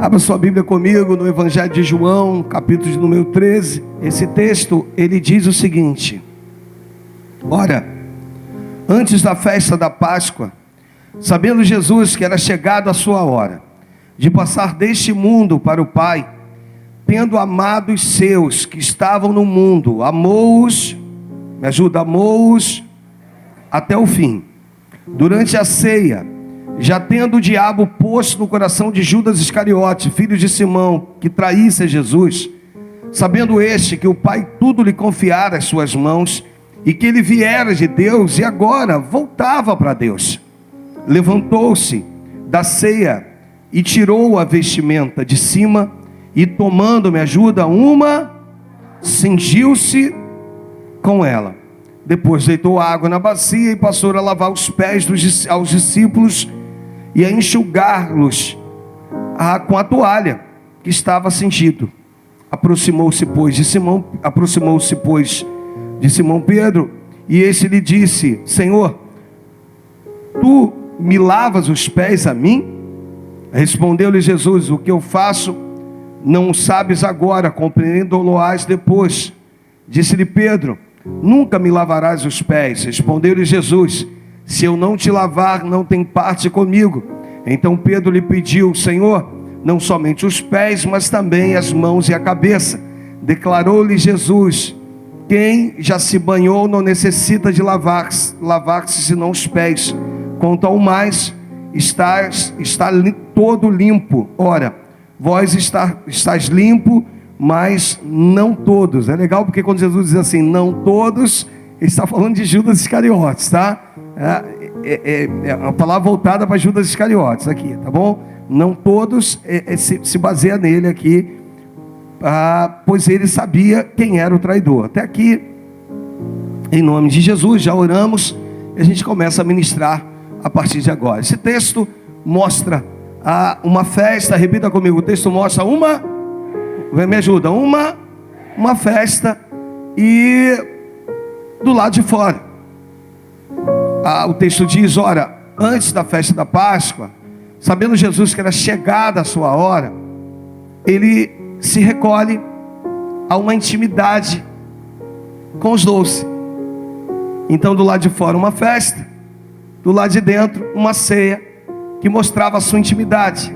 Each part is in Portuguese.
Abra sua Bíblia comigo no Evangelho de João, capítulo de número 13. Esse texto, ele diz o seguinte: ora, antes da festa da Páscoa, sabendo Jesus que era chegado a sua hora de passar deste mundo para o Pai, tendo amado os seus que estavam no mundo, amou-os, me ajuda, amou-os até o fim. Durante a ceia, já tendo o diabo posto no coração de Judas Iscariote, filho de Simão, que traísse Jesus, sabendo este que o Pai tudo lhe confiara às suas mãos, e que ele viera de Deus, e agora voltava para Deus, levantou-se da ceia, e tirou a vestimenta de cima, e tomando, me ajuda, cingiu-se com ela. Depois deitou água na bacia, e passou a lavar os pés aos discípulos, e a enxugá-los com a toalha que estava cingido. Aproximou-se pois de Simão Pedro, e este lhe disse: Senhor, tu me lavas os pés a mim? Respondeu-lhe Jesus: o que eu faço não sabes agora, compreendê-lo-ás depois. Disse-lhe Pedro: nunca me lavarás os pés. Respondeu-lhe Jesus: se eu não te lavar, não tem parte comigo. Então Pedro lhe pediu: Senhor, não somente os pés, mas também as mãos e a cabeça. Declarou-lhe Jesus: quem já se banhou não necessita de lavar-se senão os pés. Quanto ao mais, está todo limpo. Ora, vós estás limpo, mas não todos. É legal porque quando Jesus diz assim, não todos, ele está falando de Judas Iscariotes, tá? É uma palavra voltada para Judas Iscariotes aqui, tá bom? Não todos, se baseia nele aqui, pois ele sabia quem era o traidor. Até aqui, em nome de Jesus, já oramos e a gente começa a ministrar a partir de agora. Esse texto mostra uma festa, repita comigo, o texto mostra me ajuda, uma festa, e do lado de fora, o texto diz, ora, antes da festa da Páscoa, sabendo Jesus que era chegada a sua hora, ele se recolhe a uma intimidade com os 12. Então do lado de fora uma festa, do lado de dentro uma ceia, que mostrava a sua intimidade.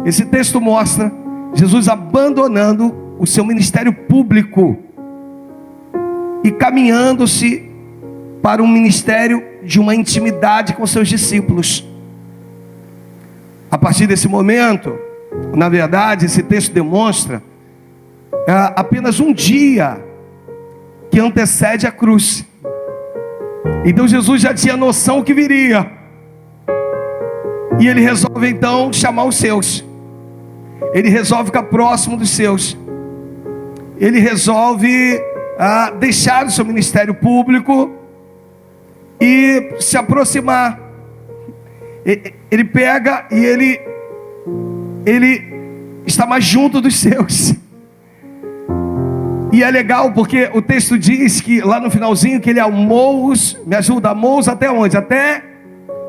Esse texto mostra Jesus abandonando o seu ministério público e caminhando-se para um ministério de uma intimidade com seus discípulos. A partir desse momento, na verdade, esse texto demonstra apenas um dia que antecede a cruz. Então Jesus já tinha noção que viria, e ele resolve então chamar os seus. Ele resolve ficar próximo dos seus. Ele resolve deixar o seu ministério público e se aproximar. Ele pega e ele está mais junto dos seus. E é legal porque o texto diz que lá no finalzinho que ele amou-os, me ajuda, amou-os até onde? Até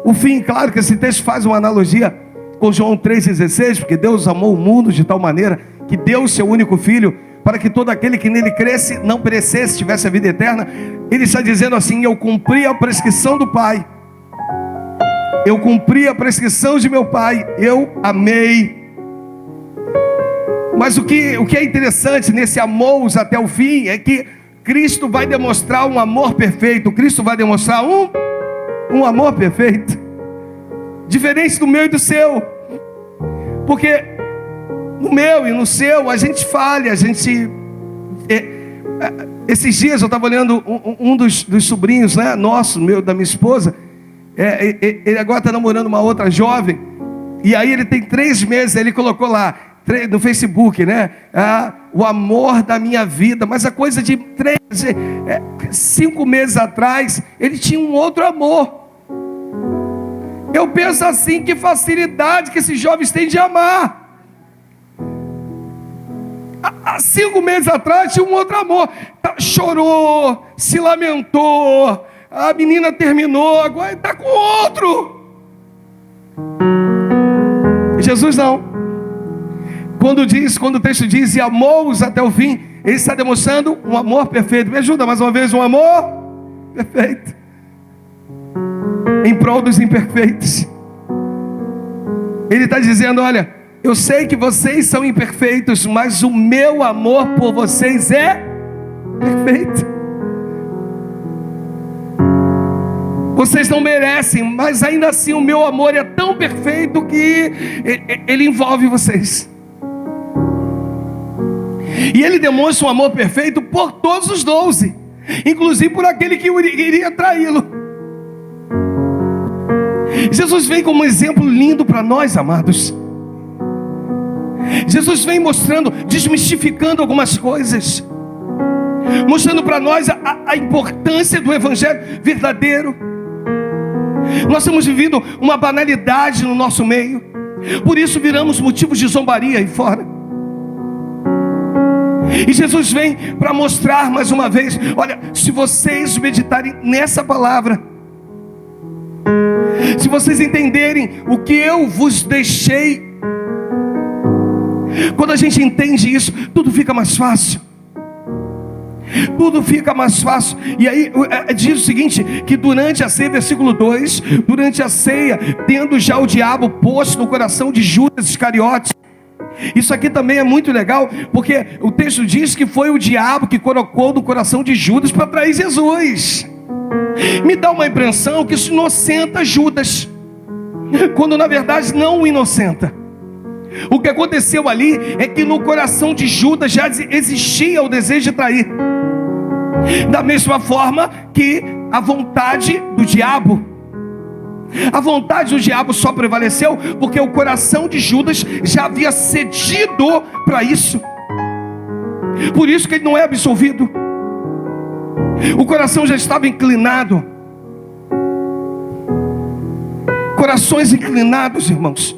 o fim. Claro que esse texto faz uma analogia com João 3,16, porque Deus amou o mundo de tal maneira que deu o seu único filho, para que todo aquele que nele cresce não perecesse, tivesse a vida eterna. Ele está dizendo assim: eu cumpri a prescrição do Pai, eu cumpri a prescrição de meu Pai, eu amei. Mas o que é interessante nesse amor até o fim é que Cristo vai demonstrar um amor perfeito. Cristo vai demonstrar um amor perfeito, diferente do meu e do seu, porque no meu e no seu a gente falha, esses dias eu estava olhando um dos sobrinhos, né, da minha esposa, ele agora está namorando uma outra jovem, e aí ele tem 3 meses, ele colocou lá no Facebook, né, o amor da minha vida, mas a coisa de 3, 5 meses atrás, ele tinha um outro amor. Eu penso assim, que facilidade que esses jovens têm de amar. Há 5 meses atrás tinha um outro amor. Chorou, se lamentou, a menina terminou, agora está com outro. Jesus não. Quando o texto diz, e amou-os até o fim, ele está demonstrando um amor perfeito. Me ajuda mais uma vez, um amor perfeito. Em prol dos imperfeitos. Ele está dizendo, olha, eu sei que vocês são imperfeitos, mas o meu amor por vocês é perfeito. Vocês não merecem, mas ainda assim o meu amor é tão perfeito que ele envolve vocês. E ele demonstra um amor perfeito por todos os 12, inclusive por aquele que iria traí-lo. Jesus vem como um exemplo lindo para nós, amados. Jesus vem mostrando, desmistificando algumas coisas, mostrando para nós a importância do evangelho verdadeiro. Nós temos vivido uma banalidade no nosso meio, por isso viramos motivos de zombaria aí fora. E Jesus vem para mostrar mais uma vez, olha, se vocês meditarem nessa palavra, se vocês entenderem o que eu vos deixei, quando a gente entende isso, tudo fica mais fácil. Tudo fica mais fácil. E aí diz o seguinte, que durante a ceia, versículo 2, durante a ceia, tendo já o diabo posto no coração de Judas Iscariotes. Isso aqui também é muito legal, porque o texto diz que foi o diabo que colocou no coração de Judas para trair Jesus. Me dá uma impressão que isso inocenta Judas, quando na verdade não o inocenta. O que aconteceu ali é que no coração de Judas já existia o desejo de trair, da mesma forma que a vontade do diabo. A vontade do diabo só prevaleceu porque o coração de Judas já havia cedido para isso. Por isso que ele não é absolvido. O coração já estava inclinado. Corações inclinados, irmãos.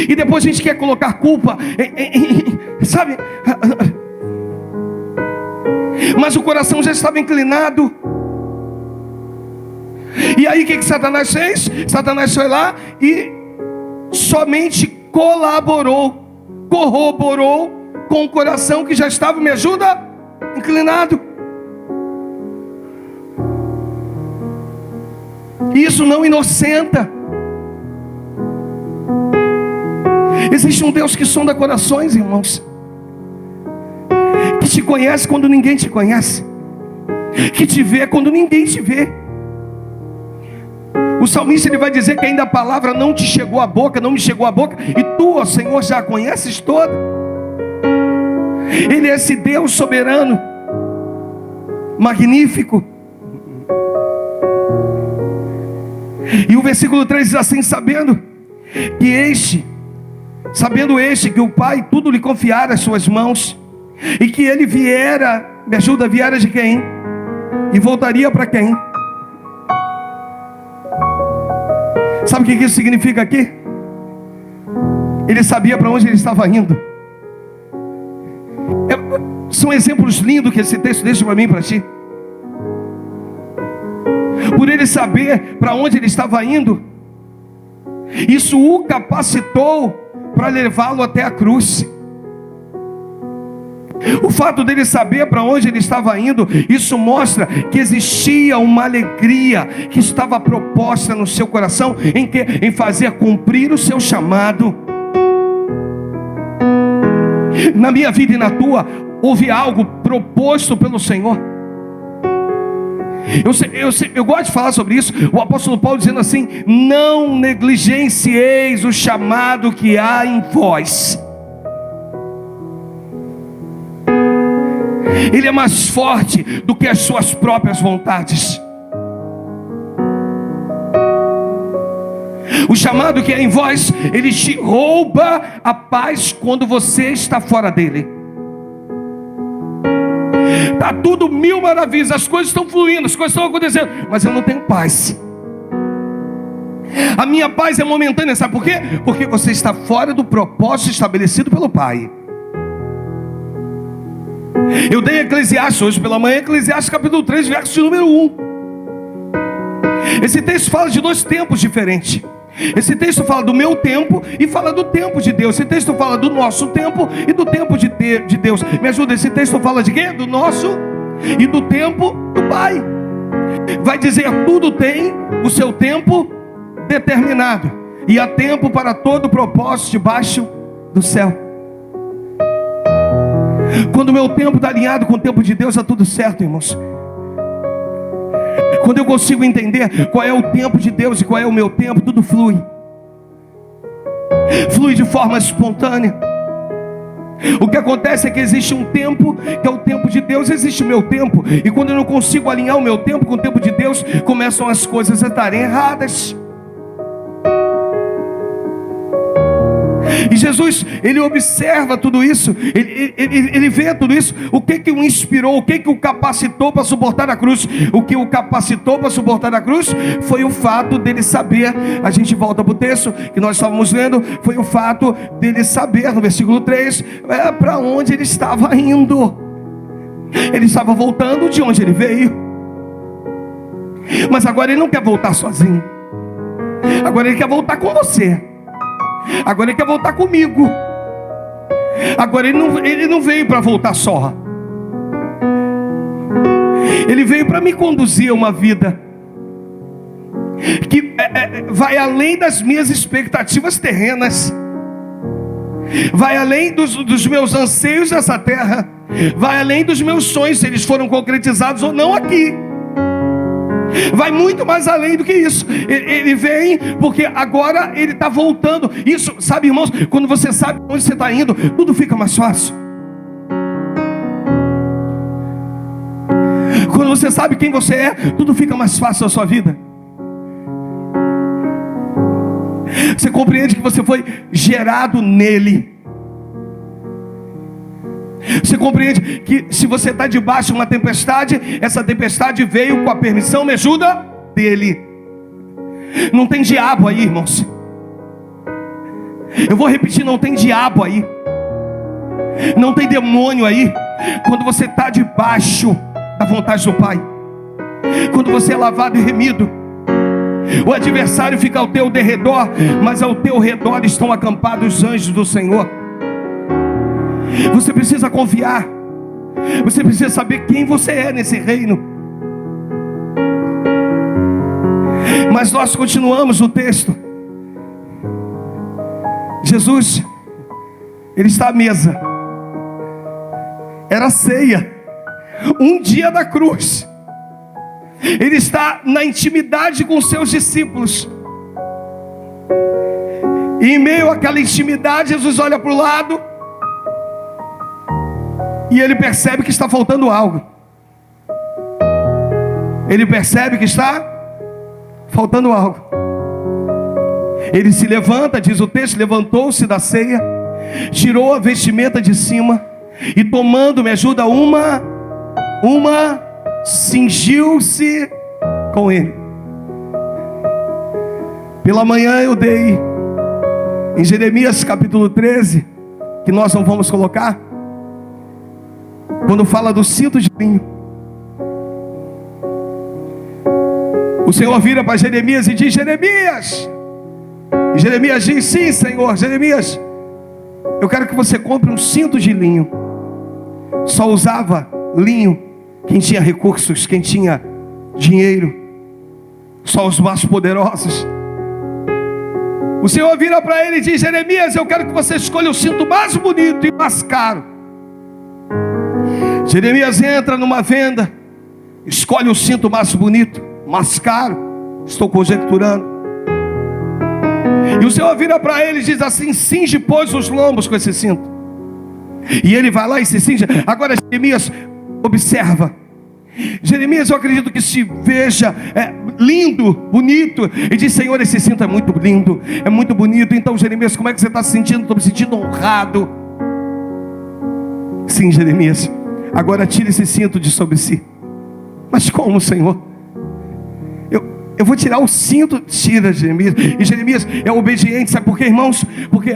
E depois a gente quer colocar culpa sabe? Mas o coração já estava inclinado. E aí o que Satanás fez? Satanás foi lá e somente corroborou com o coração que já estava, me ajuda? Inclinado. Isso não inocenta. Existe um Deus que sonda corações, irmãos, que te conhece quando ninguém te conhece, que te vê quando ninguém te vê. O salmista ele vai dizer que ainda a palavra não te chegou à boca, não me chegou à boca, e tu, ó Senhor, já a conheces toda. Ele é esse Deus soberano, magnífico. E o versículo 3 diz assim, sabendo este que o Pai tudo lhe confiara às suas mãos, e que ele viera, me ajuda, viera de quem? E voltaria para quem? Sabe o que isso significa aqui? Ele sabia para onde ele estava indo. São exemplos lindos que esse texto deixa para mim e para ti. Por ele saber para onde ele estava indo, isso o capacitou para levá-lo até a cruz. O fato dele saber para onde ele estava indo, isso mostra que existia uma alegria que estava proposta no seu coração, em fazer cumprir o seu chamado. Na minha vida e na tua, houve algo proposto pelo Senhor. Eu gosto de falar sobre isso. O apóstolo Paulo dizendo assim: não negligencieis o chamado que há em vós. Ele é mais forte do que as suas próprias vontades. O chamado que é em vós, ele te rouba a paz quando você está fora dele. Está tudo mil maravilhas, as coisas estão fluindo, as coisas estão acontecendo, mas eu não tenho paz. A minha paz é momentânea, sabe por quê? Porque você está fora do propósito estabelecido pelo Pai. Eu dei Eclesiastes hoje pela manhã, Eclesiastes capítulo 3, verso de número 1. Esse texto fala de dois tempos diferentes. Esse texto fala do meu tempo e fala do tempo de Deus. Esse texto fala do nosso tempo e do tempo de Deus. Me ajuda, esse texto fala de quê? Do nosso e do tempo do Pai. Vai dizer, tudo tem o seu tempo determinado, e há tempo para todo propósito debaixo do céu. Quando o meu tempo está alinhado com o tempo de Deus, está tudo certo, irmãos. Quando eu consigo entender qual é o tempo de Deus e qual é o meu tempo, tudo flui. Flui de forma espontânea. O que acontece é que existe um tempo, que é o tempo de Deus, existe o meu tempo. E quando eu não consigo alinhar o meu tempo com o tempo de Deus, começam as coisas a estarem erradas. E Jesus, ele observa tudo isso, ele vê tudo isso. O que o inspirou, o que o capacitou para suportar a cruz? O que o capacitou para suportar a cruz foi o fato dele saber. A gente volta para o texto que nós estávamos lendo. Foi o fato dele saber, no versículo 3, para onde ele estava indo. Ele estava voltando de onde ele veio, mas agora ele não quer voltar sozinho. Agora ele quer voltar com você. Agora ele quer voltar comigo. Agora ele não veio para voltar só. Ele veio para me conduzir a uma vida que vai além das minhas expectativas terrenas, vai além dos meus anseios nessa terra, vai além dos meus sonhos, se eles foram concretizados ou não aqui. Vai muito mais além do que isso. Ele vem porque agora ele está voltando. Isso, sabe, irmãos, quando você sabe onde você está indo, tudo fica mais fácil. Quando você sabe quem você é, tudo fica mais fácil na sua vida. Você compreende que você foi gerado nele. Você compreende que se você está debaixo de uma tempestade, essa tempestade veio com a permissão, me ajuda, dele. Não tem diabo aí, irmãos. Eu vou repetir, não tem diabo aí. Não tem demônio aí. Quando você está debaixo da vontade do Pai, quando você é lavado e remido, o adversário fica ao teu derredor, mas ao teu redor estão acampados os anjos do Senhor. Você precisa confiar. Você precisa saber quem você é nesse reino. Mas nós continuamos o texto. Jesus, ele está à mesa. Era ceia, um dia da cruz. Ele está na intimidade com seus discípulos. E em meio àquela intimidade, Jesus olha para o lado e ele percebe que está faltando algo. Ele percebe que está faltando algo. Ele se levanta, diz o texto, levantou-se da ceia, tirou a vestimenta de cima e tomando, me ajuda, cingiu-se com ele. Pela manhã eu dei em Jeremias capítulo 13, que nós não vamos colocar, quando fala do cinto de linho. O Senhor vira para Jeremias e diz: Jeremias. E Jeremias diz: sim, Senhor. Jeremias, eu quero que você compre um cinto de linho. Só usava linho quem tinha recursos, quem tinha dinheiro, só os mais poderosos. O Senhor vira para ele e diz: Jeremias, eu quero que você escolha o cinto mais bonito e mais caro. Jeremias entra numa venda, escolhe o cinto mais bonito, mais caro, estou conjecturando. E o Senhor vira para ele e diz assim: cinge, pois, os lombos com esse cinto. E ele vai lá e se cinge. Agora Jeremias observa. Jeremias, eu acredito que se veja lindo, bonito, e diz: Senhor, esse cinto é muito lindo, é muito bonito. Então, Jeremias, como é que você está se sentindo? Estou me sentindo honrado. Sim, Jeremias, Agora tire esse cinto de sobre si. Mas como, Senhor? Eu vou tirar o cinto. Tira, Jeremias. E Jeremias é obediente, sabe por quê, irmãos? Porque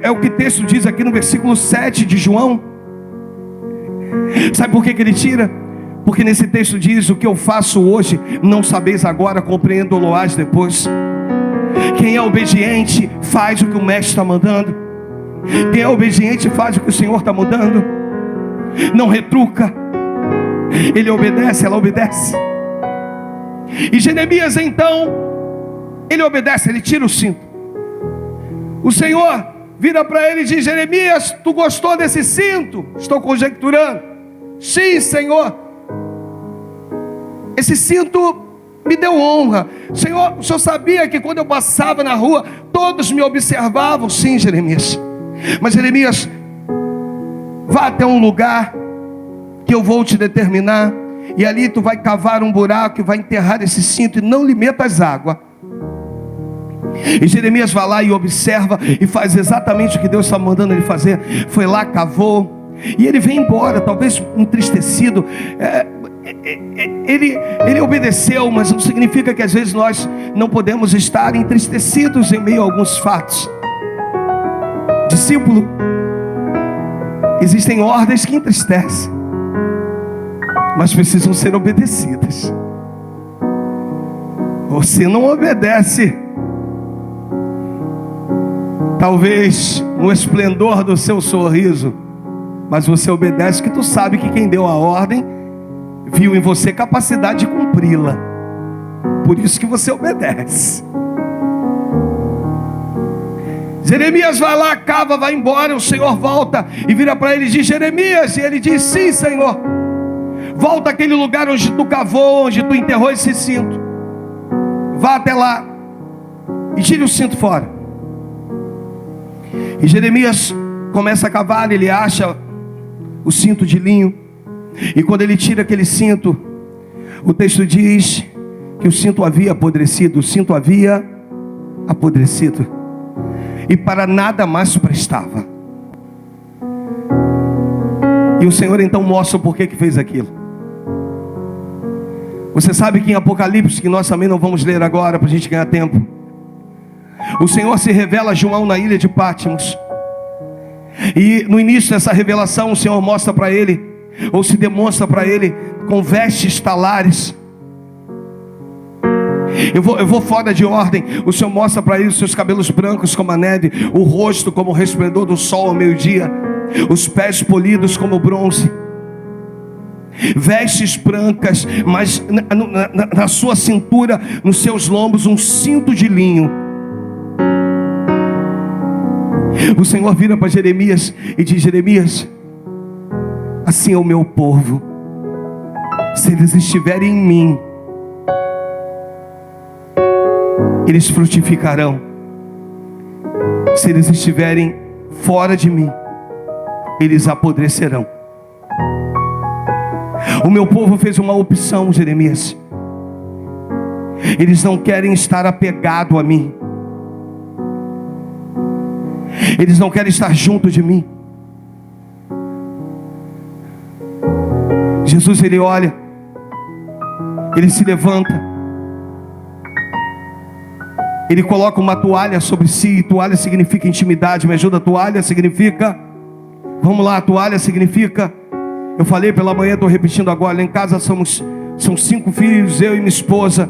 é o que o texto diz aqui no versículo 7 de João. Sabe por que ele tira? Porque nesse texto diz: o que eu faço hoje, não sabeis agora, compreendo-lo-ás depois. Quem é obediente faz o que o mestre está mandando. Quem é obediente faz o que o Senhor está mandando. Não retruca. Ele obedece, ela obedece. E Jeremias então, ele obedece, ele tira o cinto. O Senhor vira para ele e diz: Jeremias, tu gostou desse cinto? Estou conjecturando. Sim, Senhor. Esse cinto me deu honra. Senhor, o Senhor sabia que quando eu passava na rua, todos me observavam? Sim, Jeremias. Mas Jeremias, vá até um lugar que eu vou te determinar, e ali tu vai cavar um buraco e vai enterrar esse cinto, e não lhe metas água. E Jeremias vai lá e observa e faz exatamente o que Deus está mandando ele fazer. Foi lá, cavou, e ele vem embora, talvez entristecido. Ele obedeceu, mas não significa que às vezes nós não podemos estar entristecidos em meio a alguns fatos. Discípulo, existem ordens que entristecem, mas precisam ser obedecidas. Você não obedece, talvez no esplendor do seu sorriso, mas você obedece que tu sabe que quem deu a ordem viu em você capacidade de cumpri-la. Por isso que você obedece. Jeremias vai lá, cava, vai embora. O Senhor volta e vira para ele e diz: Jeremias. E ele diz: sim, Senhor. Volta àquele lugar onde tu cavou, onde tu enterrou esse cinto. Vá até lá e tire o cinto fora. E Jeremias começa a cavar. Ele acha o cinto de linho. E quando ele tira aquele cinto, o texto diz que o cinto havia apodrecido. O cinto havia apodrecido, e para nada mais prestava. E o Senhor então mostra o porquê que fez aquilo. Você sabe que em Apocalipse, que nós também não vamos ler agora para a gente ganhar tempo, o Senhor se revela a João na ilha de Patmos. E no início dessa revelação, o Senhor mostra para ele, ou se demonstra para ele, com vestes talares. Eu vou fora de ordem. O Senhor mostra para ele os seus cabelos brancos como a neve, o rosto como o resplendor do sol ao meio-dia, os pés polidos como bronze, vestes brancas, mas na sua cintura, nos seus lombos, um cinto de linho. O Senhor vira para Jeremias e diz: Jeremias, assim é o meu povo, se eles estiverem em mim, eles frutificarão. Se eles estiverem fora de mim, eles apodrecerão. O meu povo fez uma opção, Jeremias. Eles não querem estar apegado a mim. Eles não querem estar junto de mim. Jesus, ele olha, ele se levanta, ele coloca uma toalha sobre si. Toalha significa intimidade. Me ajuda? Toalha significa, vamos lá, toalha significa, eu falei pela manhã, estou repetindo agora. Lá em casa são 5 filhos, eu e minha esposa.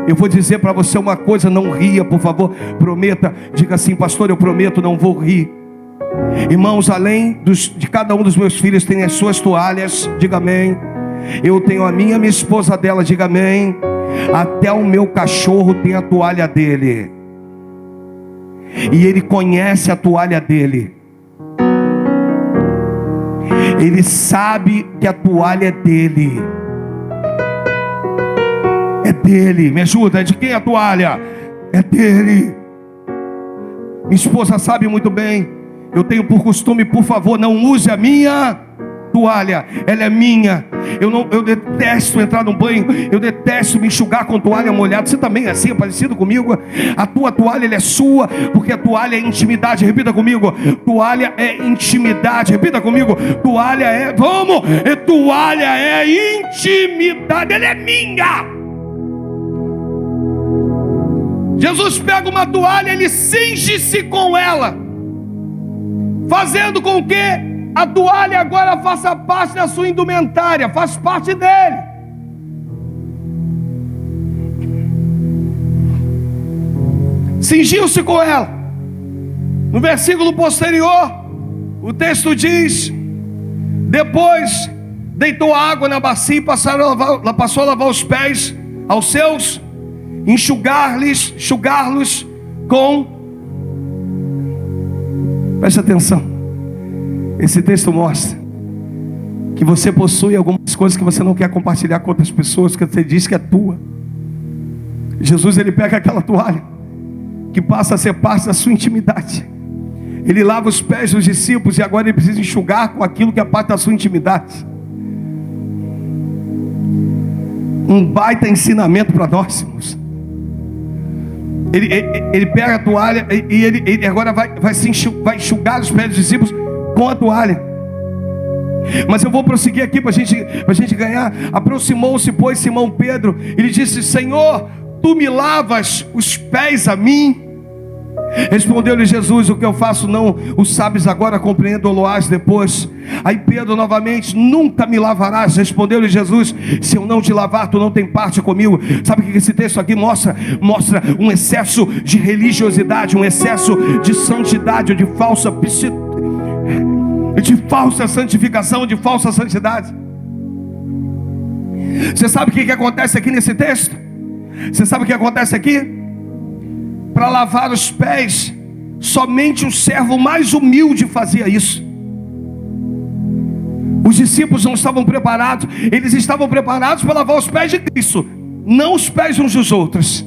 Eu vou dizer para você uma coisa: não ria, por favor, prometa. Diga assim: pastor, eu prometo, não vou rir. Irmãos, além de cada um dos meus filhos tem as suas toalhas, diga amém. Eu tenho a minha esposa dela, diga amém. Até o meu cachorro tem a toalha dele, e ele conhece a toalha dele. Ele sabe que a toalha é dele. É dele. Me ajuda? É de quem a toalha? É dele. Minha esposa sabe muito bem. Eu tenho por costume: por favor, não use a minha toalha, ela é minha. Eu detesto entrar no banho, eu detesto me enxugar com toalha molhada. Você também é assim, é parecido comigo? A tua toalha, ela é sua, porque a toalha é intimidade. Repita comigo: toalha é intimidade. Repita comigo: toalha é, toalha é intimidade, ela é minha. Jesus pega uma toalha, ele cinge-se com ela, fazendo com que a toalha agora faça parte da sua indumentária, faz parte dele. Cingiu-se com ela. No versículo posterior, o texto diz: depois deitou água na bacia e passou a lavar os pés aos seus, enxugar-los com... Preste atenção. Esse texto mostra que você possui algumas coisas que você não quer compartilhar com outras pessoas, que você diz que é tua. Jesus, ele pega aquela toalha que passa a ser parte da sua intimidade. Ele lava os pés dos discípulos e agora ele precisa enxugar com aquilo que é parte da sua intimidade. Um baita ensinamento para nós, irmãos. Ele pega a toalha e ele agora vai enxugar os pés dos discípulos com a toalha. Mas eu vou prosseguir aqui para a gente ganhar. Aproximou-se, pois, Simão Pedro, ele disse: Senhor, tu me lavas os pés a mim? Respondeu-lhe Jesus: o que eu faço não o sabes agora, compreendo-lo-ás depois. Aí Pedro novamente: nunca me lavarás. Respondeu-lhe Jesus: se eu não te lavar, tu não tem parte comigo. Sabe o que esse texto aqui mostra? Mostra um excesso de religiosidade, um excesso de santidade, de falsa santificação, de falsa santidade. Você sabe o que acontece aqui nesse texto? Você sabe o que acontece aqui? Para lavar os pés, somente o servo mais humilde fazia isso. Os discípulos não estavam preparados. Eles estavam preparados para lavar os pés de Cristo, não os pés uns dos outros.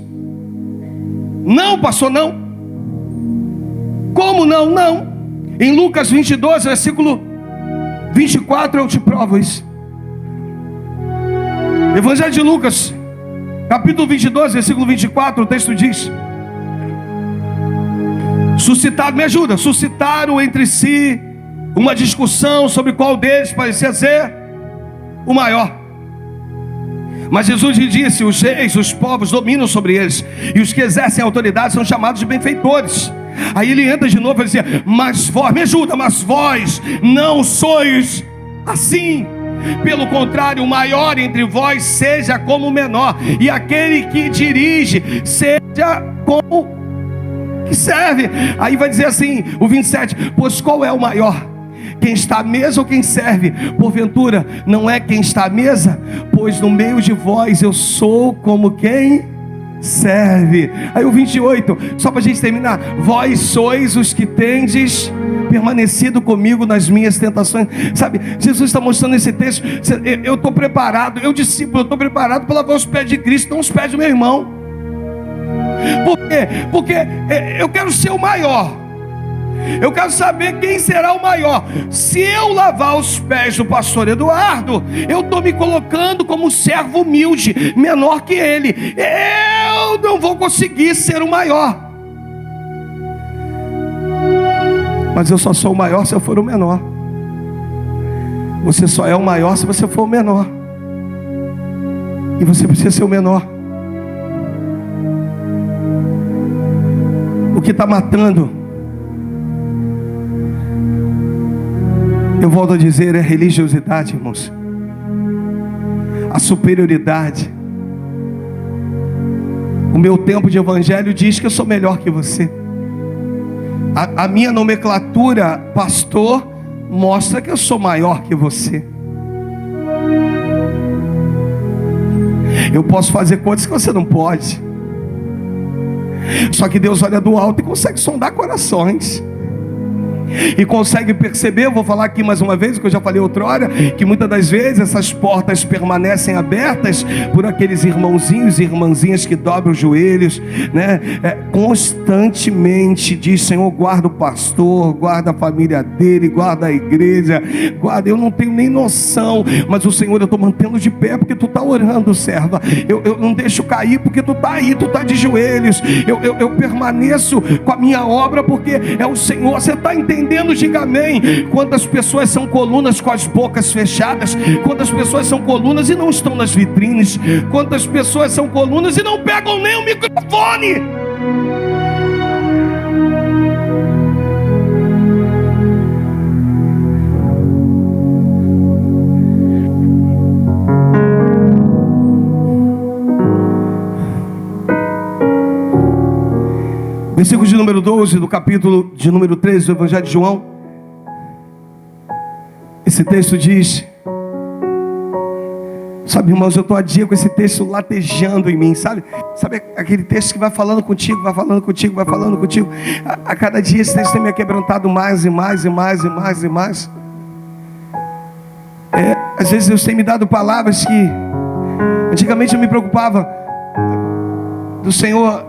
Não, pastor, não. Como não? Não. Em Lucas 22, versículo 24, eu te provo isso. Evangelho de Lucas, capítulo 22, versículo 24, o texto diz: suscitaram entre si uma discussão sobre qual deles parecia ser o maior. Mas Jesus lhe disse: os reis, os povos dominam sobre eles, e os que exercem autoridade são chamados de benfeitores. Aí ele entra de novo e diz: mas vós, me ajuda, mas vós não sois assim. Pelo contrário, o maior entre vós seja como o menor, e aquele que dirige seja como que serve. Aí vai dizer assim, o 27: pois qual é o maior? Quem está à mesa ou quem serve? Porventura não é quem está à mesa? Pois no meio de vós eu sou como quem serve. Aí o 28, só para a gente terminar: vós sois os que tendes permanecido comigo nas minhas tentações. Sabe, Jesus está mostrando nesse texto: eu estou preparado, eu discípulo, eu estou preparado para lavar os pés de Cristo, não os pés do meu irmão. Por quê? Porque eu quero ser o maior. Eu quero saber quem será o maior. Se eu lavar os pés do pastor Eduardo, eu estou me colocando como servo humilde, menor que ele. Eu não vou conseguir ser o maior. Mas eu só sou o maior se eu for o menor. Você só é o maior se você for o menor. E você precisa ser o menor. O que está matando, eu volto a dizer, é a religiosidade, irmãos. A superioridade. O meu tempo de evangelho diz que eu sou melhor que você. A minha nomenclatura, pastor, mostra que eu sou maior que você. Eu posso fazer coisas que você não pode. Só que Deus olha do alto e consegue sondar corações. E consegue perceber, eu vou falar aqui mais uma vez, que eu já falei outra hora, que muitas das vezes essas portas permanecem abertas por aqueles irmãozinhos e irmãzinhas que dobram os joelhos, né? Constantemente diz: Senhor, guarda o pastor, guarda a família dele, guarda a igreja, guarda. Eu não tenho nem noção, mas o Senhor, eu estou mantendo de pé porque tu está orando, serva. Eu não deixo cair porque tu está aí, tu está de joelhos. Eu permaneço com a minha obra porque é o Senhor. Você está entendendo? Diga amém. Quantas pessoas são colunas com as bocas fechadas? Quantas pessoas são colunas e não estão nas vitrines? Quantas pessoas são colunas e não pegam nem o microfone? Versículo de número 12 do capítulo de número 13 do Evangelho de João. Esse texto diz, sabe, irmãos, eu estou há dia com esse texto latejando em mim, sabe aquele texto que vai falando contigo, vai falando contigo, vai falando contigo. A cada dia esse texto tem me quebrantado mais e mais e mais e mais e mais. Às vezes Deus tem me dado palavras que antigamente eu me preocupava do Senhor,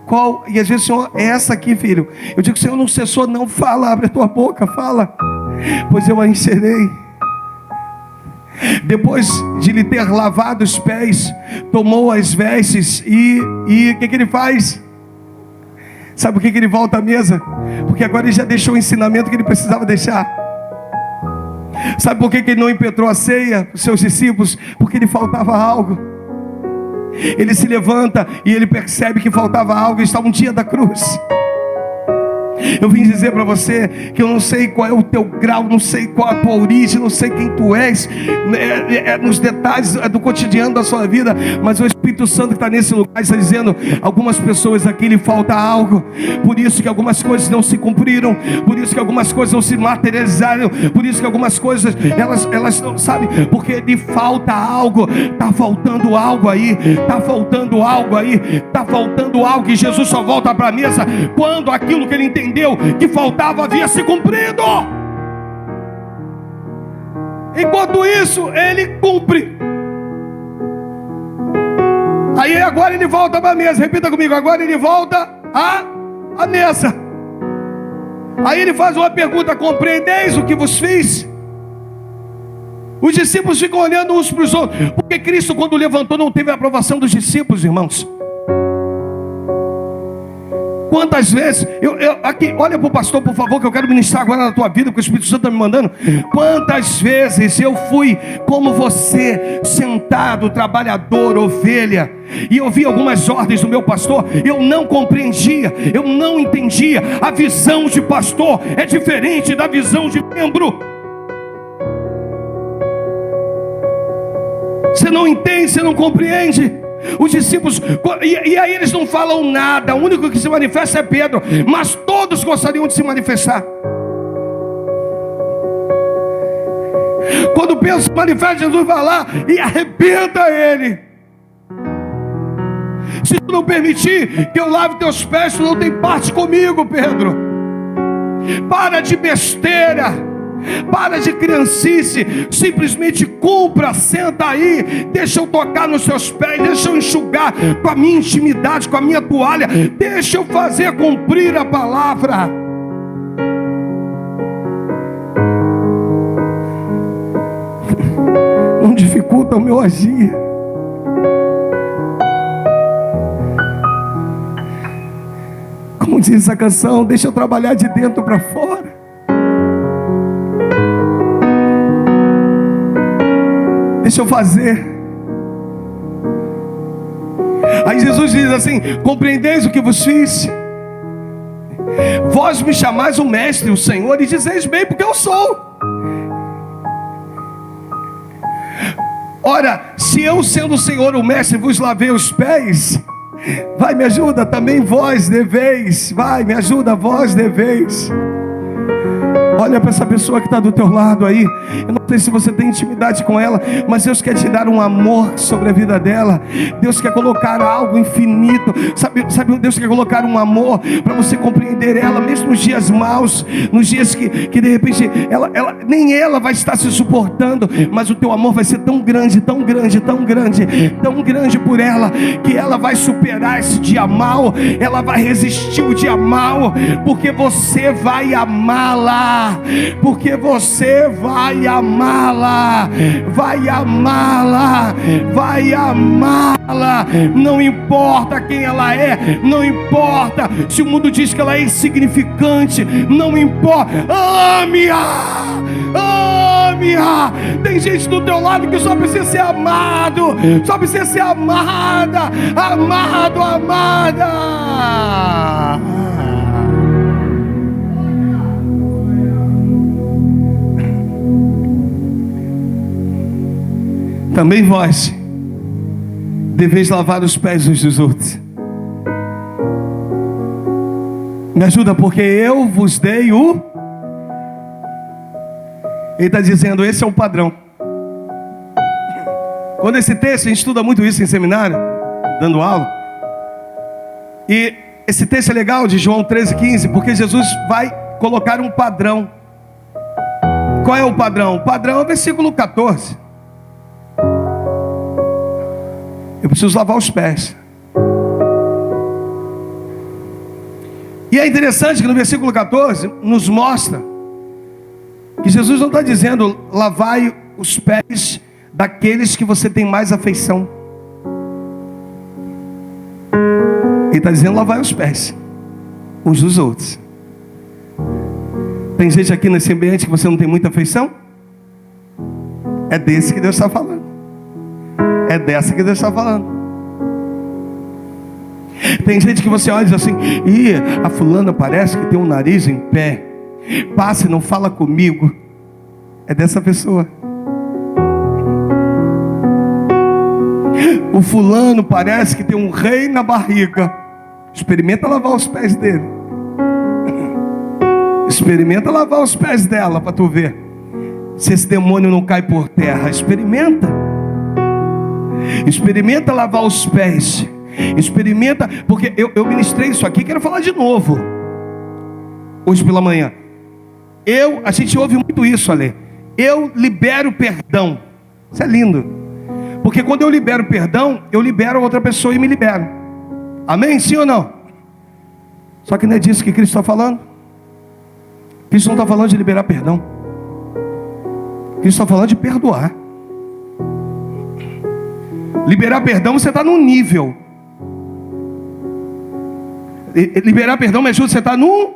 qual? E às vezes, Senhor, é essa aqui, filho. Eu digo: Senhor, não cessou, não. Fala, abre a tua boca, fala, pois eu a encherei. Depois de lhe ter lavado os pés, tomou as vestes e o que ele faz? Sabe por que ele volta à mesa? Porque agora ele já deixou o ensinamento que ele precisava deixar. Sabe por que ele não impetrou a ceia para os seus discípulos? Porque lhe faltava algo. Ele se levanta e ele percebe que faltava algo. Está um dia da cruz. Eu vim dizer para você que eu não sei qual é o teu grau, não sei qual a tua origem, não sei quem tu és, nos detalhes do cotidiano da sua vida, mas o Espírito Santo que está nesse lugar está dizendo: algumas pessoas aqui lhe falta algo, por isso que algumas coisas não se cumpriram, por isso que algumas coisas não se materializaram, por isso que algumas coisas elas não, sabe, porque lhe falta algo. Está faltando algo aí, está faltando algo aí, está faltando algo, e Jesus só volta para a mesa quando aquilo que ele entendeu que faltava havia se cumprido. Enquanto isso, ele cumpre. Aí agora ele volta para a mesa. Repita comigo: agora ele volta à mesa. Aí ele faz uma pergunta: compreendeis o que vos fiz? Os discípulos ficam olhando uns para os outros, porque Cristo, quando levantou, não teve a aprovação dos discípulos, irmãos. Quantas vezes, aqui, olha para o pastor, por favor, que eu quero ministrar agora na tua vida, porque o Espírito Santo está me mandando. Quantas vezes eu fui como você, sentado, trabalhador, ovelha, e eu vi algumas ordens do meu pastor, eu não compreendia, eu não entendia. A visão de pastor é diferente da visão de membro. Você não entende, você não compreende. Os discípulos, e aí eles não falam nada. O único que se manifesta é Pedro, mas todos gostariam de se manifestar. Quando Pedro se manifesta, Jesus vai lá e arrebenta ele. Se tu não permitir que eu lave teus pés, tu não tem parte comigo, Pedro. Para de besteira, para de criancice, simplesmente cumpra, senta aí, deixa eu tocar nos seus pés, deixa eu enxugar com a minha intimidade, com a minha toalha, deixa eu fazer cumprir a palavra. Não dificulta o meu agir. Como diz essa canção, deixa eu trabalhar de dentro para fora. Deixa eu fazer. Aí Jesus diz assim: compreendeis o que vos fiz? Vós me chamais o mestre, o Senhor, e dizeis bem, porque eu sou. Ora, se eu, sendo o Senhor o mestre, vos lavei os pés, vai, me ajuda, também vós deveis. Vai, me ajuda, vós deveis. Olha para essa pessoa que está do teu lado aí. Eu não sei se você tem intimidade com ela, mas Deus quer te dar um amor sobre a vida dela. Deus quer colocar algo infinito. Sabe, Deus quer colocar um amor para você compreender ela, mesmo nos dias maus, nos dias que de repente nem ela vai estar se suportando, mas o teu amor vai ser tão grande, tão grande, tão grande, tão grande por ela, que ela vai superar esse dia mal, ela vai resistir o dia mal, porque você vai amá-la. Porque você vai amá-la, vai amá-la, vai amá-la. Não importa quem ela é, não importa se o mundo diz que ela é insignificante, não importa. Ame-a, ame-a. Tem gente do teu lado que só precisa ser amado, só precisa ser amada, amado, amada. Também vós deveis lavar os pés uns dos outros. Me ajuda, porque eu vos dei o... Ele está dizendo, esse é o padrão. Quando esse texto, a gente estuda muito isso em seminário, dando aula. E esse texto é legal, de João 13,15, porque Jesus vai colocar um padrão. Qual é o padrão? O padrão é o versículo 14. Eu preciso lavar os pés. E é interessante que no versículo 14 nos mostra que Jesus não está dizendo lavai os pés daqueles que você tem mais afeição. Ele está dizendo lavai os pés uns dos outros. Tem gente aqui nesse ambiente que você não tem muita afeição? É desse que Deus está falando. É dessa que Deus está falando. Tem gente que você olha e diz assim, ih, a fulana parece que tem um nariz em pé, passa e não fala comigo. É dessa pessoa. O fulano parece que tem um rei na barriga. Experimenta lavar os pés dele. Experimenta lavar os pés dela para tu ver se esse demônio não cai por terra. Experimenta lavar os pés. Experimenta, porque eu ministrei isso aqui, quero falar de novo hoje pela manhã. A gente ouve muito isso, Ale. Eu libero perdão. Isso é lindo, porque quando eu libero perdão, eu libero a outra pessoa e me libero. Amém? Sim ou não? Só que não é disso que Cristo está falando. Cristo não está falando de liberar perdão. Cristo está falando de perdoar. Liberar perdão, você está num nível. Liberar perdão me ajuda, você está no...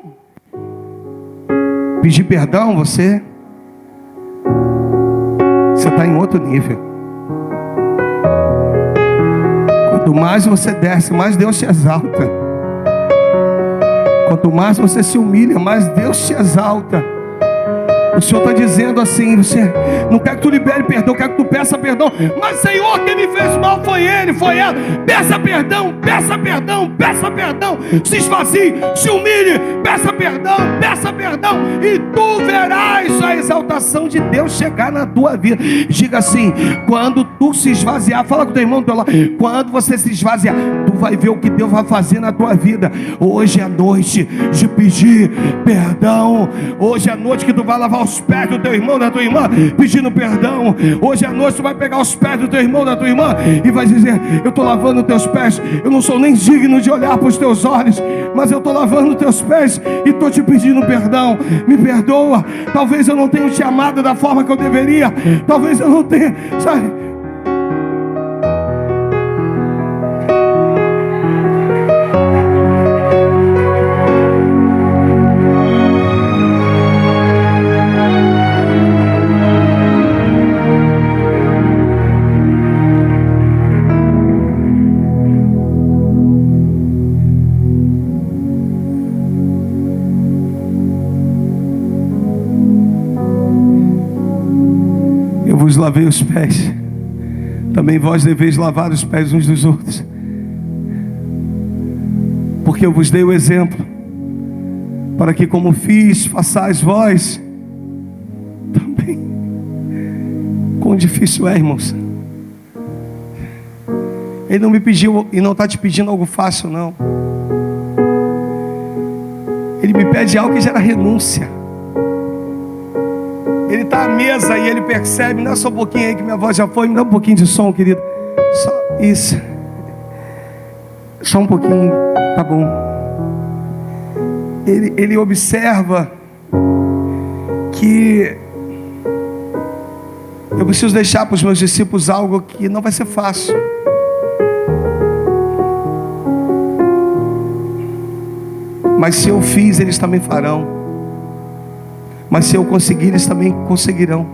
Pedir perdão, você está em outro nível. Quanto mais você desce, mais Deus te exalta. Quanto mais você se humilha, mais Deus te exalta. O Senhor está dizendo assim, você não quer que tu libere perdão, quer que tu peça perdão. Mas Senhor, quem me fez mal foi ele, foi ela. Peça perdão, peça perdão, peça perdão. Se esvazie, se humilhe, peça perdão, e tu verás a exaltação de Deus chegar na tua vida. Diga assim, quando tu se esvaziar, fala com o teu irmão do teu lado, quando você se esvaziar, tu vai ver o que Deus vai fazer na tua vida. Hoje é a noite de pedir perdão. Hoje é a noite que tu vai lavar os pés do teu irmão, da tua irmã, pedindo perdão. Hoje à noite tu vai pegar os pés do teu irmão, da tua irmã, e vai dizer, eu estou lavando os teus pés. Eu não sou nem digno de olhar para os teus olhos, mas eu estou lavando os teus pés e estou te pedindo perdão. Me perdoa. Talvez eu não tenha te amado da forma que eu deveria. Talvez eu não tenha, sabe? Vos lavei os pés, também vós deveis lavar os pés uns dos outros, porque eu vos dei o exemplo, para que como fiz, façais vós quão difícil é, irmãos. Ele não me pediu e não está te pedindo algo fácil, não. Ele me pede algo que gera renúncia. Ele está à mesa e ele percebe, não é só um pouquinho aí que minha voz já foi, me dá um pouquinho de som, querido. Só isso. Só um pouquinho, tá bom. Ele observa que eu preciso deixar para os meus discípulos algo que não vai ser fácil. Mas se eu fiz, eles também farão. Mas se eu conseguir, eles também conseguirão.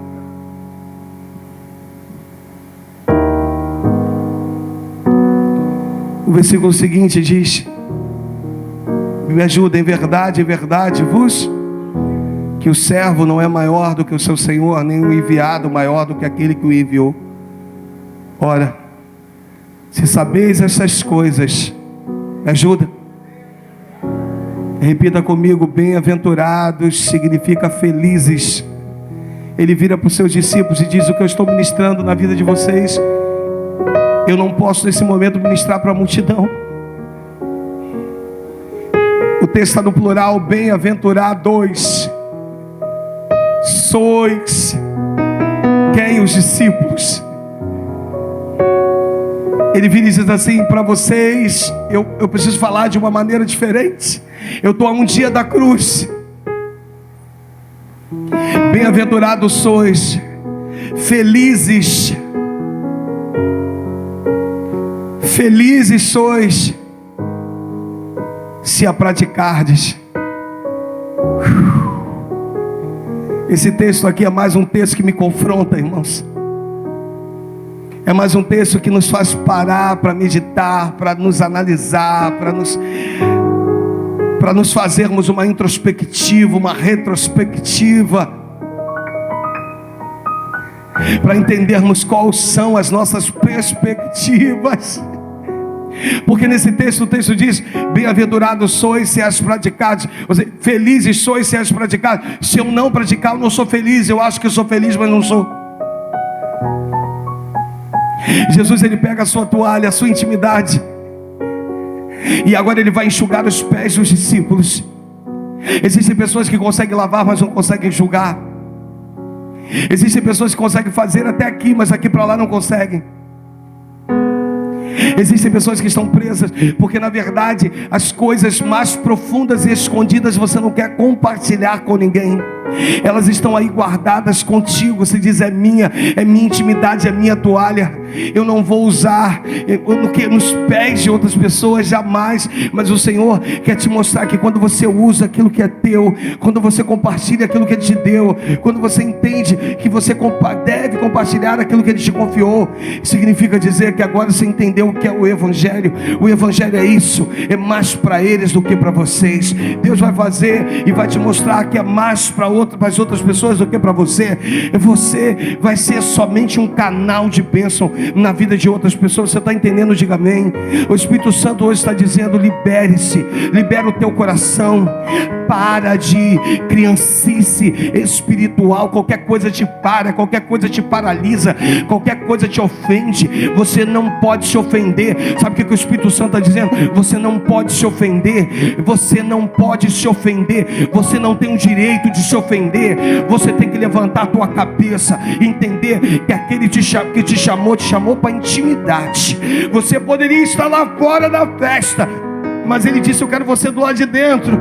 O versículo seguinte diz: me ajuda, em verdade vos, que o servo não é maior do que o seu senhor, nem o enviado maior do que aquele que o enviou. Ora, se sabeis essas coisas, me ajuda. Repita comigo: bem-aventurados significa felizes. Ele vira para os seus discípulos e diz: o que eu estou ministrando na vida de vocês, eu não posso nesse momento ministrar para a multidão. O texto está no plural: bem-aventurados sois. Quem? Os discípulos. Ele vira e diz assim: para vocês, eu preciso falar de uma maneira diferente. Eu estou a um dia da cruz. Bem-aventurados sois, felizes sois, se a praticardes. Esse texto aqui é mais um texto que me confronta, irmãos. É mais um texto que nos faz parar para meditar, para nos analisar, para nos fazermos uma introspectiva, uma retrospectiva, para entendermos quais são as nossas perspectivas. Porque nesse texto, o texto diz: bem-aventurados sois se as praticardes. Ou seja, felizes sois se as praticardes. Se eu não praticar, eu não sou feliz. Eu acho que eu sou feliz, mas não sou. Jesus, ele pega a sua toalha, a sua intimidade, e agora ele vai enxugar os pés dos discípulos. Existem pessoas que conseguem lavar, mas não conseguem enxugar. Existem pessoas que conseguem fazer até aqui, mas aqui para lá não conseguem. Existem pessoas que estão presas, porque na verdade as coisas mais profundas e escondidas você não quer compartilhar com ninguém. Elas estão aí guardadas contigo. Você diz: é minha intimidade, é minha toalha. Eu não vou usar nos pés de outras pessoas, jamais. Mas o Senhor quer te mostrar que quando você usa aquilo que é teu, quando você compartilha aquilo que Ele te deu, quando você entende que você deve compartilhar aquilo que Ele te confiou, significa dizer que agora você entendeu o que é o Evangelho. O Evangelho é isso, é mais para eles do que para vocês. Deus vai fazer e vai te mostrar que é mais para as outras pessoas do que para você. Você vai ser somente um canal de bênção na vida de outras pessoas. Você está entendendo? Diga amém. O Espírito Santo hoje está dizendo: libere-se, libera o teu coração, para de criancice espiritual. Qualquer coisa te para, qualquer coisa te paralisa, qualquer coisa te ofende. Você não pode se ofender. Sabe o que o Espírito Santo está dizendo? Você não pode se ofender. Você não pode se ofender. Você não tem o direito de se ofender. Você tem que levantar a tua cabeça e entender que aquele que te chamou para intimidade. Você poderia estar lá fora da festa, mas Ele disse: eu quero você do lado de dentro.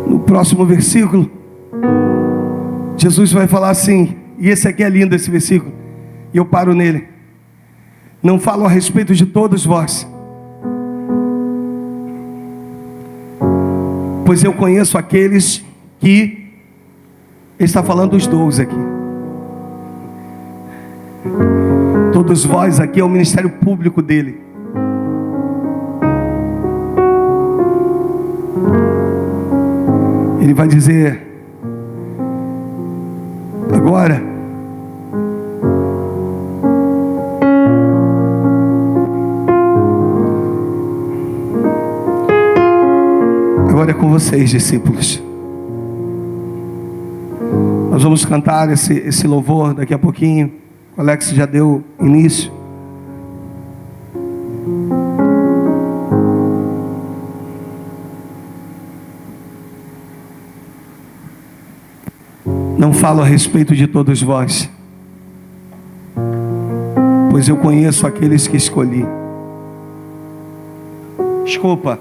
No próximo versículo, Jesus vai falar assim, e esse aqui é lindo, esse versículo, e eu paro nele: não falo a respeito de todos vós, pois eu conheço aqueles que... Ele está falando dos 12 aqui. Todos vós aqui é o ministério público dele. Ele vai dizer agora: Agora é com vocês, discípulos. Nós vamos cantar esse louvor daqui a pouquinho. O Alex já deu início. Não falo a respeito de todos vós, pois eu conheço aqueles que escolhi. Desculpa.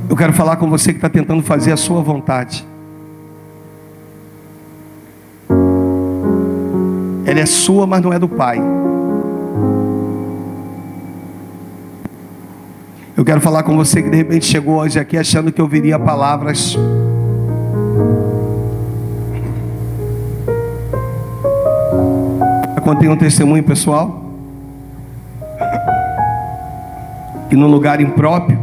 Eu quero falar com você que está tentando fazer a sua vontade. Ela é sua, mas não é do Pai. Eu quero falar com você que de repente chegou hoje aqui achando que ouviria palavras contei um testemunho pessoal que no lugar impróprio,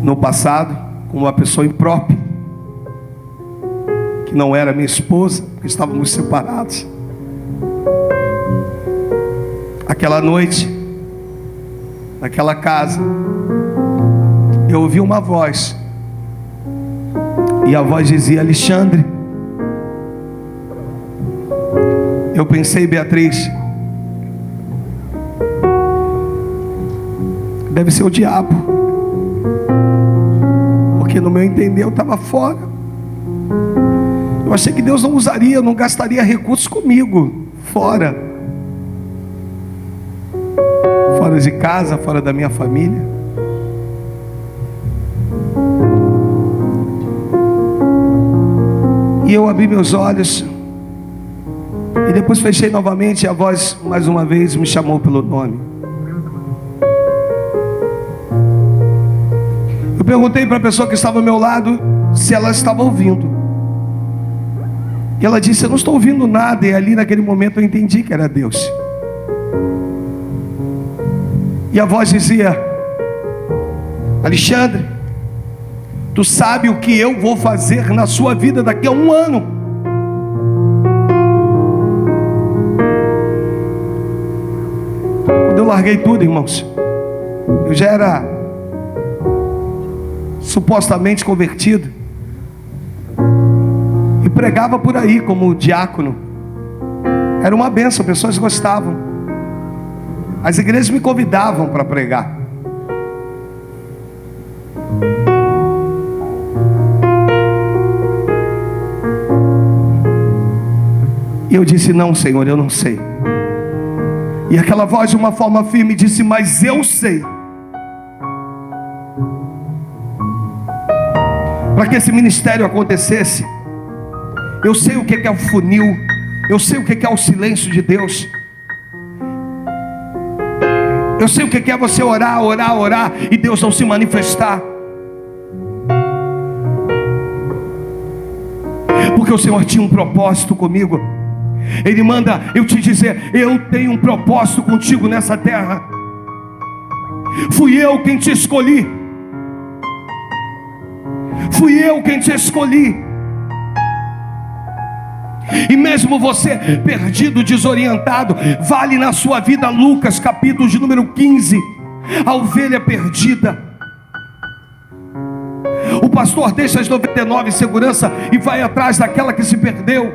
no passado, com uma pessoa imprópria, que não era minha esposa, porque estávamos separados. Aquela noite, naquela casa, eu ouvi uma voz, e a voz dizia: Alexandre. Eu pensei, Beatriz, deve ser o diabo, porque no meu entender eu estava fora. Eu achei que Deus não usaria, não gastaria recursos comigo, fora de casa, fora da minha família. E eu abri meus olhos, e depois fechei novamente, e a voz mais uma vez me chamou pelo nome. Eu perguntei para a pessoa que estava ao meu lado se ela estava ouvindo. E ela disse: eu não estou ouvindo nada. E ali naquele momento eu entendi que era Deus. E a voz dizia: Alexandre, tu sabe o que eu vou fazer na sua vida daqui a 1 ano? Quando eu larguei tudo, irmãos, eu já era supostamente convertido e pregava por aí como diácono. Era uma bênção, pessoas gostavam. As igrejas me convidavam para pregar. E eu disse: não, Senhor, eu não sei. E aquela voz de uma forma firme disse: mas eu sei. Para que esse ministério acontecesse, eu sei o que é o funil, eu sei o que é o silêncio de Deus, eu sei o que é você orar e Deus não se manifestar. Porque o Senhor tinha um propósito comigo. Ele manda eu te dizer: eu tenho um propósito contigo nessa terra. Fui eu quem te escolhi. Fui eu quem te escolhi. E mesmo você perdido, desorientado, vale na sua vida Lucas capítulo de número 15, a ovelha perdida. O pastor deixa as 99 em segurança e vai atrás daquela que se perdeu.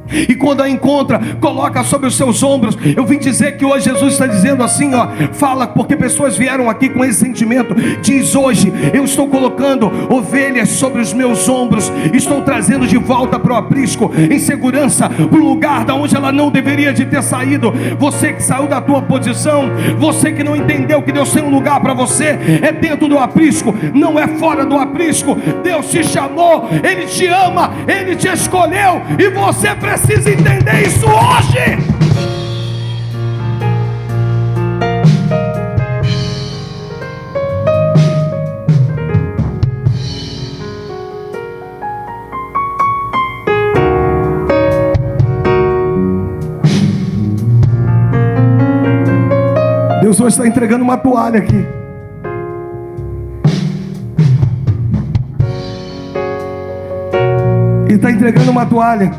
E quando a encontra, coloca sobre os seus ombros. Eu vim dizer que hoje Jesus está dizendo assim, ó, fala, porque pessoas vieram aqui com esse sentimento. Diz hoje: eu estou colocando ovelhas sobre os meus ombros, estou trazendo de volta para o aprisco, em segurança, para o lugar da onde ela não deveria de ter saído. Você que saiu da tua posição, você que não entendeu que Deus tem um lugar para você, é dentro do aprisco, não é fora do aprisco. Deus te chamou, Ele te ama, Ele te escolheu, e você precisa entender isso hoje. Deus hoje está entregando uma toalha aqui. Ele está entregando uma toalha.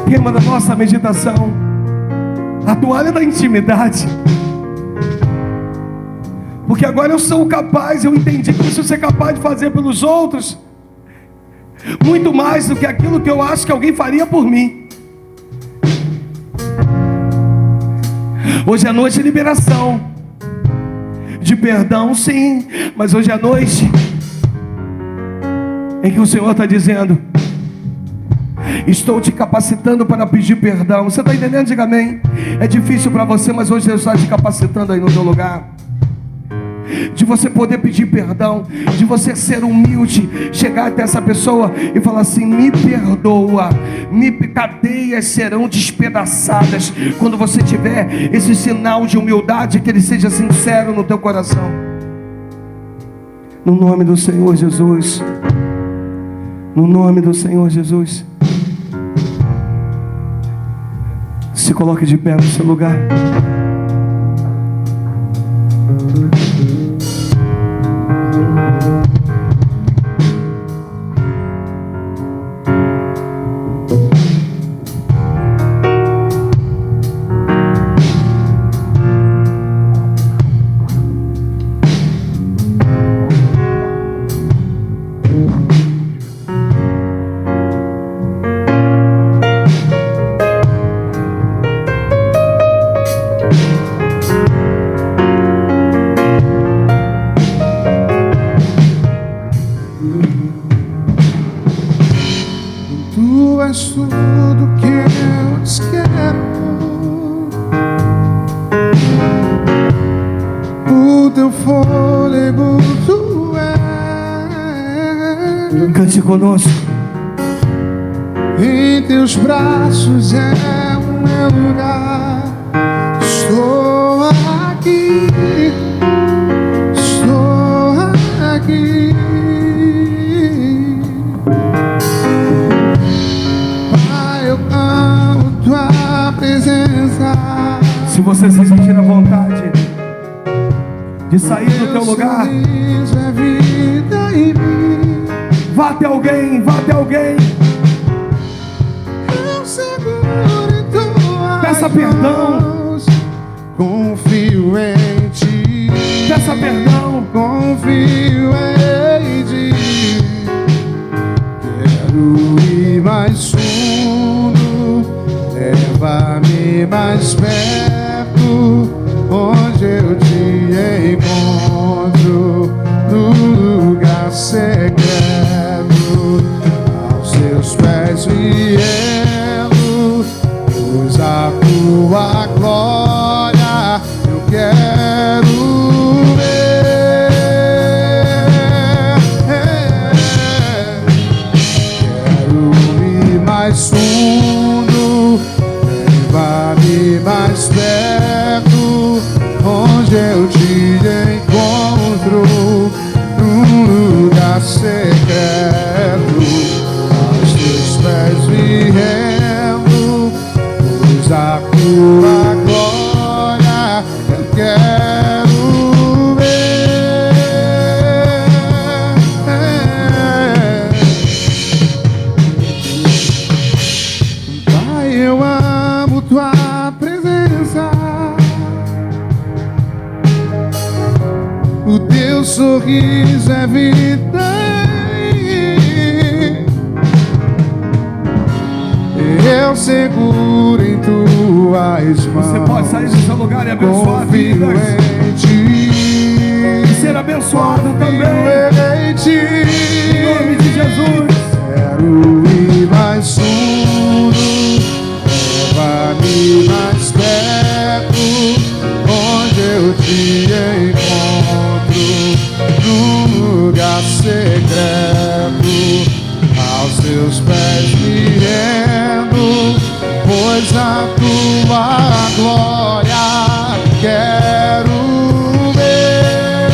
Tema da nossa meditação: a toalha da intimidade. Porque agora eu sou capaz, eu entendi que eu preciso ser capaz de fazer pelos outros muito mais do que aquilo que eu acho que alguém faria por mim. Hoje é noite de liberação, de perdão, sim, mas hoje é noite em que o Senhor está dizendo: estou te capacitando para pedir perdão. Você está entendendo? Diga amém. É difícil para você, mas hoje Deus está te capacitando aí no seu lugar, de você poder pedir perdão, de você ser humilde, chegar até essa pessoa e falar assim: me perdoa, cadeias serão despedaçadas. Quando você tiver esse sinal de humildade, que ele seja sincero no teu coração. No nome do Senhor Jesus, no nome do Senhor Jesus, se coloque de pé no seu lugar. Tu és tudo que eu te quero. O teu fôlego tu és. Cante conosco. Em teus braços é o meu lugar. Estou aqui, estou aqui. Pai, eu amo tua presença. Se você se sentir à vontade de sair do teu lugar, sorriso é vida em mim. vá até alguém, vá até alguém. Eu seguro em tuas Peça perdão. mãos. Confio em ti. Peça perdão. Confio em ti. Quero ir mais fundo. Leva-me mais perto. Onde eu te encontro. No lugar secreto. Aos teus pés me rendo. Pois a tua glória eu quero ver. Quero ir mais fundo, leva-me mais perto, onde eu te encontro, num lugar secreto. Aos teus pés me rendo, pois a tua glória eu quero ver. Pai, eu amo tua presença. O teu sorriso é vida. Eu seguro em tuas mãos. Você pode sair do seu lugar e abençoar Confio vidas. em ti. E ser abençoado também. Confio em ti. Em nome de Jesus. Quero ir mais fundo. Leva-me mais perto. Onde eu te encontro. Num lugar secreto. Aos teus pés me rendo, pois a tua glória quero ver.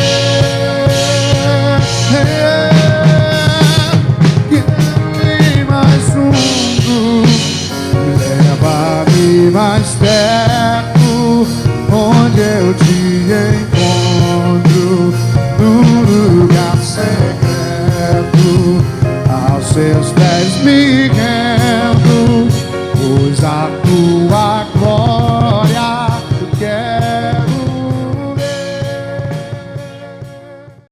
Quero ir mais fundo, leva-me mais perto, onde eu te encontro, no lugar secreto. Aos seus pés me rendo, pois a